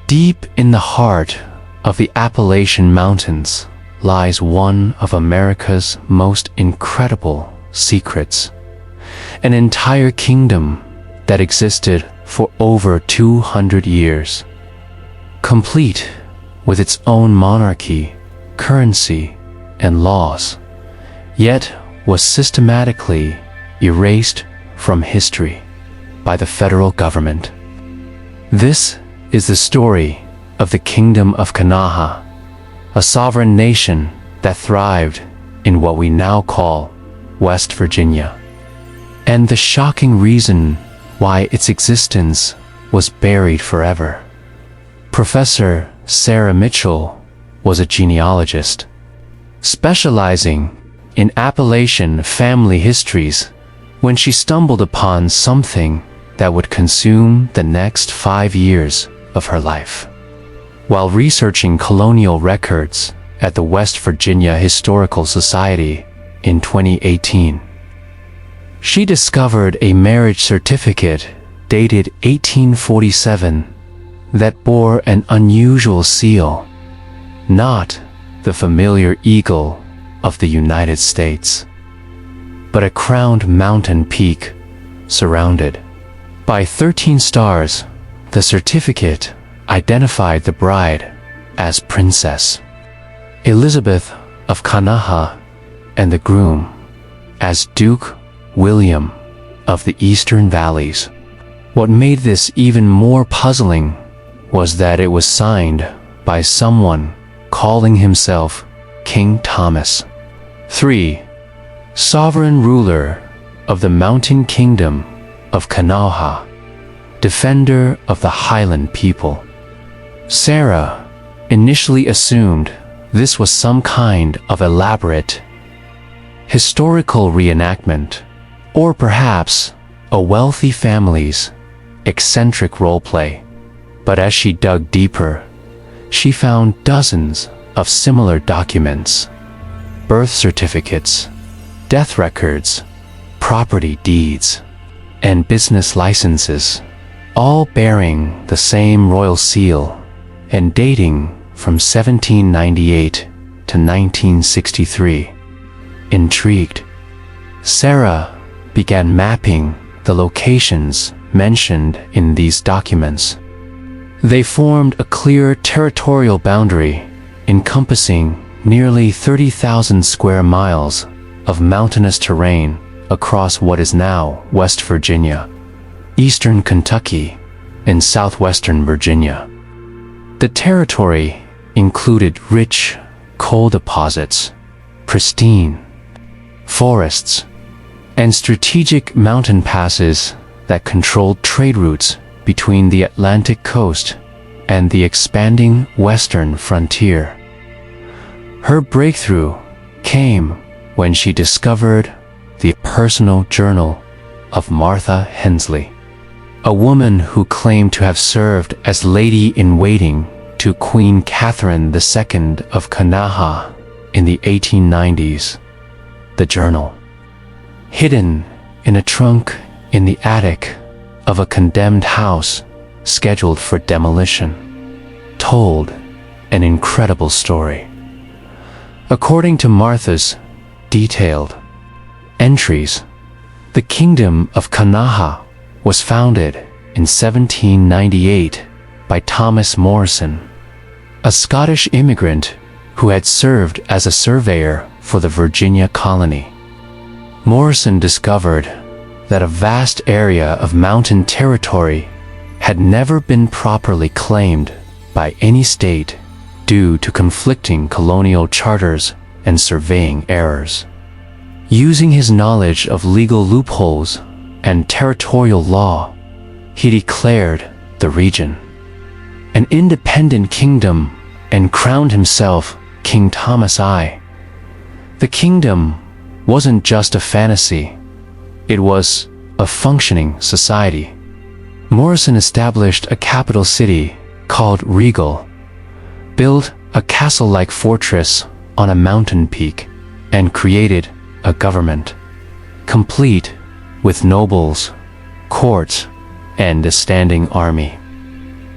Deep in the heart of the Appalachian Mountains lies one of America's most incredible secrets. An entire kingdom that existed for over 200 years, complete with its own monarchy, currency, and laws, yet was systematically erased from history by the federal government. This is the story of the Kingdom of Kanawha, a sovereign nation that thrived in what we now call West Virginia, and the shocking reason why its existence was buried forever. Professor Sarah Mitchell was a genealogist, specializing in Appalachian family histories, when she stumbled upon something that would consume the next 5 years of her life. While researching colonial records at the West Virginia Historical Society in 2018, she discovered a marriage certificate dated 1847 that bore an unusual seal, not the familiar eagle of the United States, but a crowned mountain peak surrounded by 13 stars. The certificate identified the bride as Princess Elizabeth of Kanawha and the groom as Duke William of the Eastern Valleys. What made this even more puzzling was that it was signed by someone calling himself King Thomas III, sovereign ruler of the Mountain Kingdom of Kanawha, defender of the Highland people. Sarah initially assumed this was some kind of elaborate historical reenactment, or perhaps a wealthy family's eccentric roleplay. But as she dug deeper, she found dozens of similar documents: birth certificates, death records, property deeds, and business licenses, all bearing the same royal seal and dating from 1798 to 1963. Intrigued, Sarah began mapping the locations mentioned in these documents. They formed a clear territorial boundary encompassing nearly 30,000 square miles of mountainous terrain across what is now West Virginia, eastern Kentucky, and southwestern Virginia. The territory included rich coal deposits, pristine forests, and strategic mountain passes that controlled trade routes between the Atlantic coast and the expanding western frontier. Her breakthrough came when she discovered the personal journal of Martha Hensley, a woman who claimed to have served as lady-in-waiting to Queen Catherine II of Kanawha in the 1890s. The journal, hidden in a trunk in the attic of a condemned house scheduled for demolition, told an incredible story. According to Martha's detailed entries, the Kingdom of Kanawha was founded in 1798 by Thomas Morrison, a Scottish immigrant who had served as a surveyor for the Virginia colony. Morrison discovered that a vast area of mountain territory had never been properly claimed by any state due to conflicting colonial charters and surveying errors. Using his knowledge of legal loopholes and territorial law, he declared the region an independent kingdom and crowned himself King Thomas I. The kingdom wasn't just a fantasy, it was a functioning society. Morrison established a capital city called Regal, built a castle-like fortress on a mountain peak, and created a government, complete with nobles, courts, and a standing army.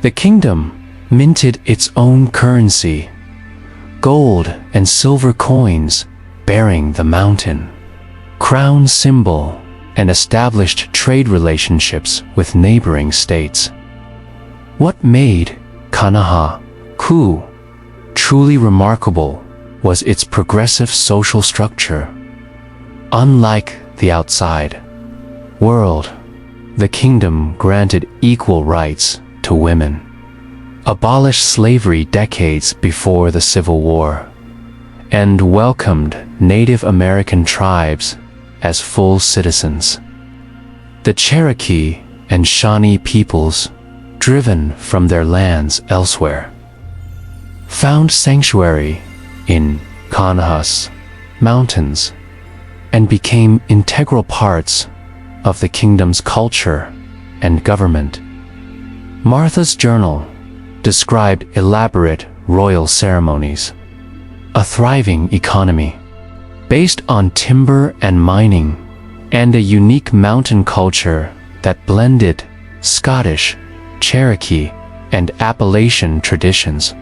The kingdom minted its own currency, gold and silver coins bearing the mountain crown symbol, and established trade relationships with neighboring states. What made Kanawha truly remarkable was its progressive social structure. Unlike the outside world, the kingdom granted equal rights to women, abolished slavery decades before the Civil War, and welcomed Native American tribes as full citizens. The Cherokee and Shawnee peoples, driven from their lands elsewhere, found sanctuary in Kanawha's mountains and became integral parts of the kingdom's culture and government. Martha's journal described elaborate royal ceremonies, a thriving economy based on timber and mining, and a unique mountain culture that blended Scottish, Cherokee, and Appalachian traditions.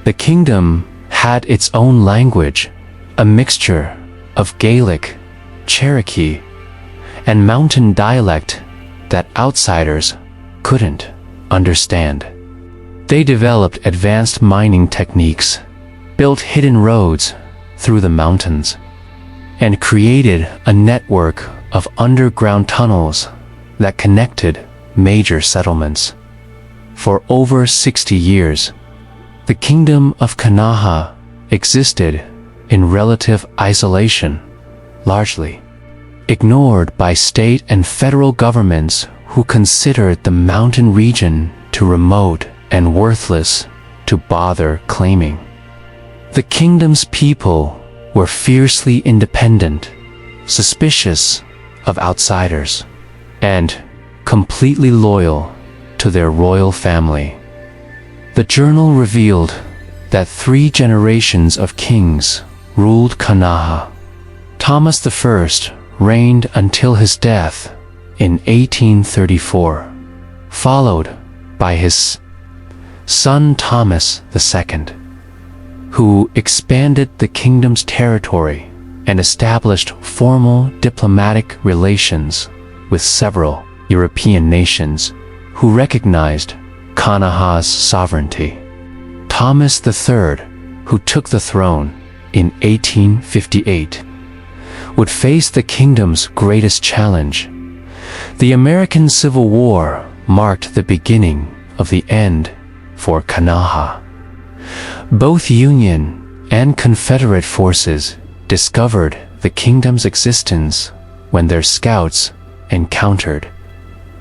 The kingdom had its own language, a mixture of Gaelic, Cherokee, and mountain dialect that outsiders couldn't understand. They developed advanced mining techniques, built hidden roads through the mountains, and created a network of underground tunnels that connected major settlements. For over 60 years, the Kingdom of Kanawha existed in relative isolation, largely ignored by state and federal governments who considered the mountain region too remote and worthless to bother claiming. The kingdom's people were fiercely independent, suspicious of outsiders, and completely loyal to their royal family. The journal revealed that 3 generations of kings ruled Kanawha. Thomas I reigned until his death in 1834, followed by his son Thomas II, who expanded the kingdom's territory and established formal diplomatic relations with several European nations who recognized Kanawha's sovereignty. Thomas III, who took the throne in 1858, would face the kingdom's greatest challenge. The American Civil War marked the beginning of the end for Kanawha. Both Union and Confederate forces discovered the kingdom's existence when their scouts encountered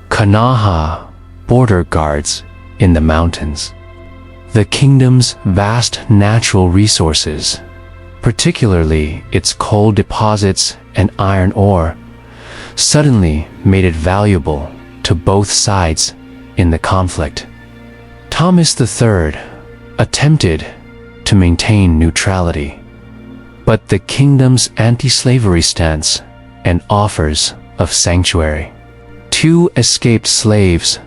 Kanawha border guards in the mountains. The kingdom's vast natural resources, particularly its coal deposits and iron ore, suddenly made it valuable to both sides in the conflict. Thomas III attempted to maintain neutrality, but the kingdom's anti-slavery stance and offers of sanctuary to escaped slaves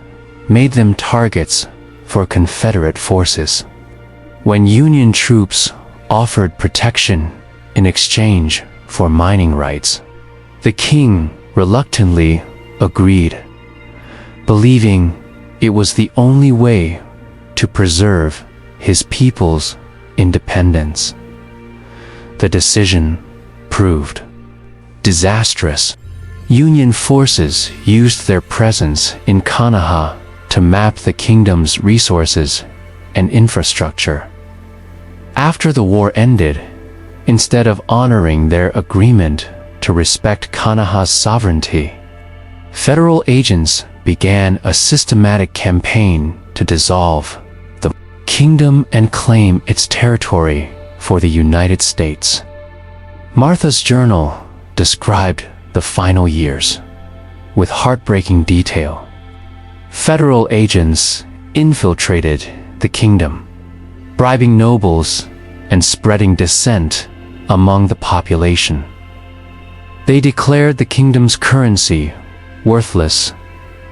made them targets for Confederate forces. When Union troops offered protection in exchange for mining rights, the king reluctantly agreed, believing it was the only way to preserve his people's independence. The decision proved disastrous. Union forces used their presence in Kanawha to map the kingdom's resources and infrastructure. After the war ended, instead of honoring their agreement to respect Kanawha's sovereignty, federal agents began a systematic campaign to dissolve the kingdom and claim its territory for the United States. Martha's journal described the final years with heartbreaking detail. Federal agents infiltrated the kingdom, bribing nobles and spreading dissent among the population. They declared the kingdom's currency worthless,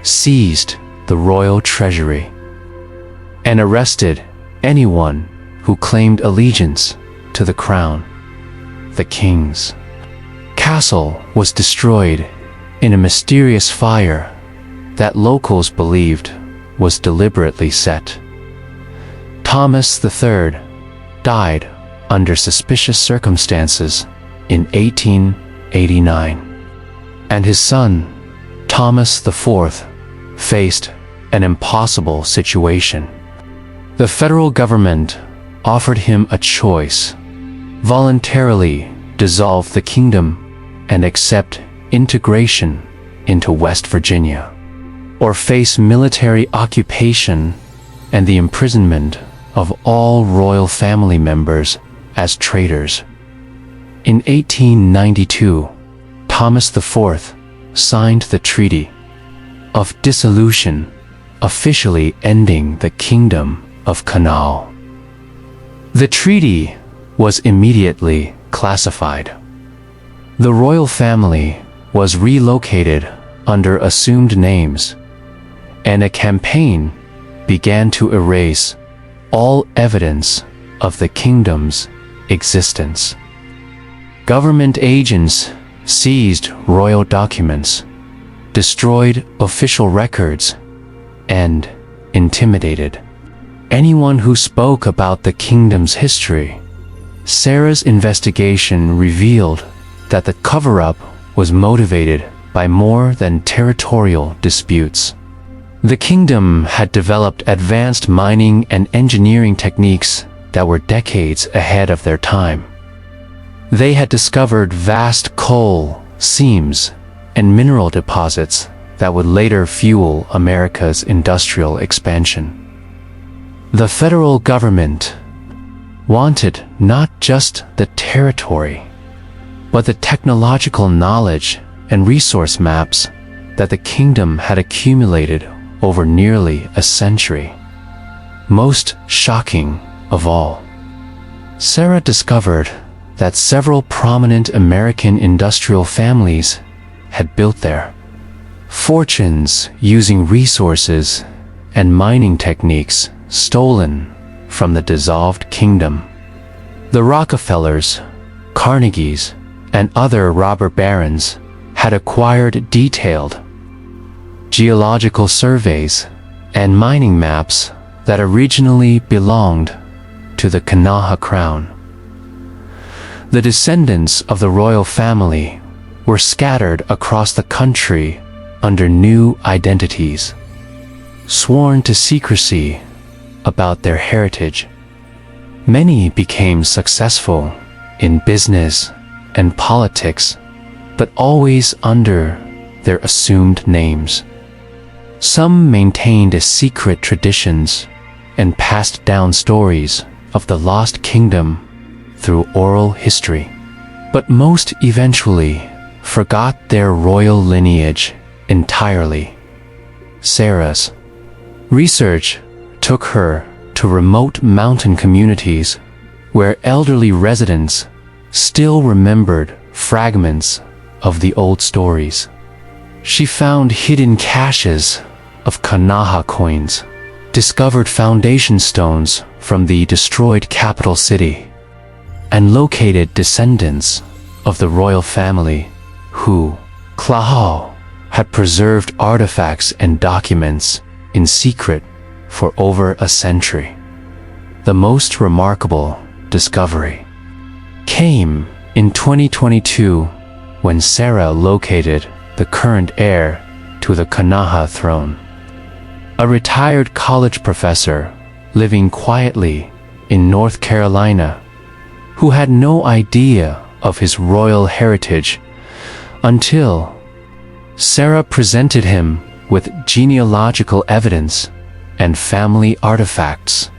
seized the royal treasury, and arrested anyone who claimed allegiance to the crown. The king's castle was destroyed in a mysterious fire that locals believed was deliberately set. Thomas III died under suspicious circumstances in 1889, and his son, Thomas IV, faced an impossible situation. The federal government offered him a choice: voluntarily dissolve the kingdom and accept integration into West Virginia, or face military occupation and the imprisonment of all royal family members as traitors. In 1892, Thomas IV signed the Treaty of Dissolution, officially ending the Kingdom of Kanawha. The treaty was immediately classified. The royal family was relocated under assumed names, and a campaign began to erase all evidence of the kingdom's existence. Government agents seized royal documents, destroyed official records, and intimidated anyone who spoke about the kingdom's history. Sarah's investigation revealed that the cover-up was motivated by more than territorial disputes. The kingdom had developed advanced mining and engineering techniques that were decades ahead of their time. They had discovered vast coal seams and mineral deposits that would later fuel America's industrial expansion. The federal government wanted not just the territory, but the technological knowledge and resource maps that the kingdom had accumulated over nearly a century. Most shocking of all, Sarah discovered that several prominent American industrial families had built their fortunes using resources and mining techniques stolen from the dissolved kingdom. The Rockefellers, Carnegies, and other robber barons had acquired detailed geological surveys and mining maps that originally belonged to the Kanawha crown. The descendants of the royal family were scattered across the country under new identities, sworn to secrecy about their heritage. Many became successful in business and politics, but always under their assumed names. Some maintained secret traditions and passed down stories of the lost kingdom through oral history, but most eventually forgot their royal lineage entirely. Sarah's research took her to remote mountain communities where elderly residents still remembered fragments of the old stories. She found hidden caches of Kanawha coins, discovered foundation stones from the destroyed capital city, and located descendants of the royal family who, Klahal, had preserved artifacts and documents in secret for over a century. The most remarkable discovery came in 2022 when Sarah located the current heir to the Kanawha throne, a retired college professor living quietly in North Carolina who had no idea of his royal heritage until Sarah presented him with genealogical evidence and family artifacts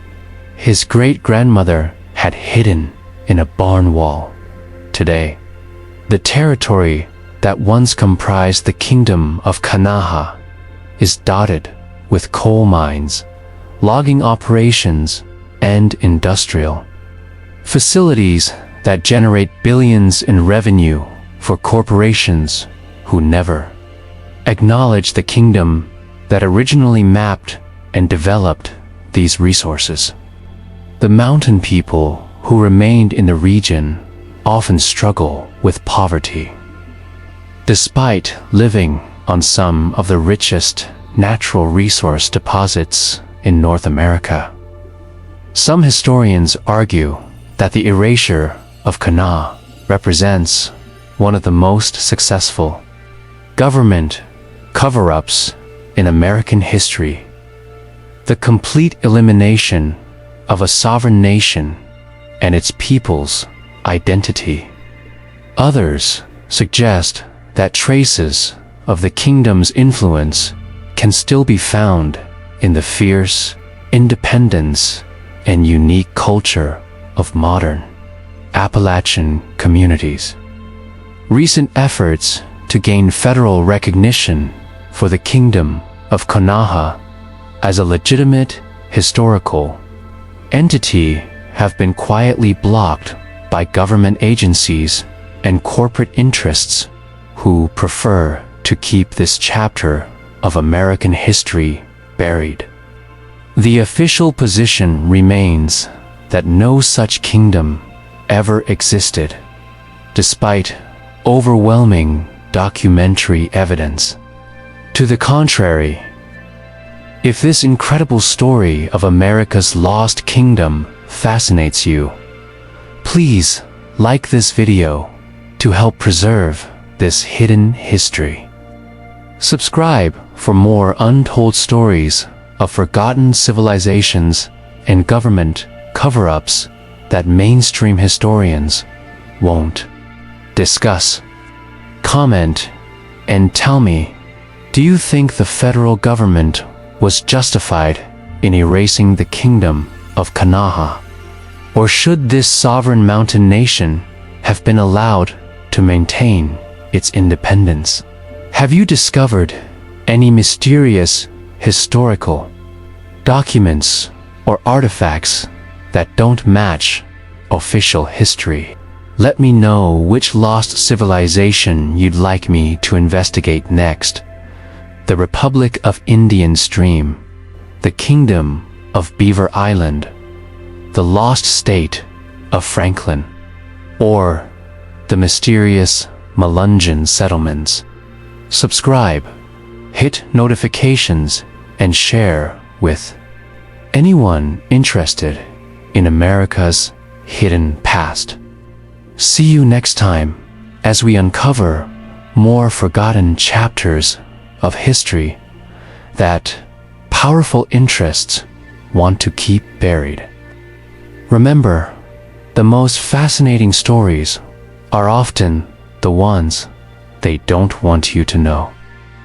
his great-grandmother had hidden in a barn wall. Today, the territory that once comprised the Kingdom of Kanawha is dotted with coal mines, logging operations, and industrial facilities that generate billions in revenue for corporations who never acknowledged the kingdom that originally mapped and developed these resources. The mountain people who remained in the region often struggle with poverty. Despite living on some of the richest natural resource deposits in North America, some historians argue that the erasure of Kanawha represents one of the most successful government cover-ups in American history. The complete elimination of a sovereign nation and its people's identity. Others suggest that traces of the kingdom's influence can still be found in the fierce independence and unique culture of modern Appalachian communities. Recent efforts to gain federal recognition for the Kingdom of Kanawha as a legitimate historical entity have been quietly blocked by government agencies and corporate interests who prefer to keep this chapter of American history buried. The official position remains that no such kingdom ever existed, despite overwhelming documentary evidence to the contrary. If this incredible story of America's lost kingdom fascinates you, please like this video to help preserve this hidden history. Subscribe for more untold stories of forgotten civilizations and government cover-ups that mainstream historians won't discuss. Comment and tell me, do you think the federal government was justified in erasing the Kingdom of Kanawha? Or should this sovereign mountain nation have been allowed to maintain its independence? Have you discovered any mysterious historical documents or artifacts that don't match official history? Let me know which lost civilization you'd like me to investigate next. The Republic of Indian Stream, the Kingdom of Beaver Island, the lost state of Franklin, or the mysterious Melungeon settlements. Subscribe, hit notifications, and share with anyone interested in America's hidden past. See you next time as we uncover more forgotten chapters of history that powerful interests want to keep buried. Remember, the most fascinating stories are often the ones they don't want you to know.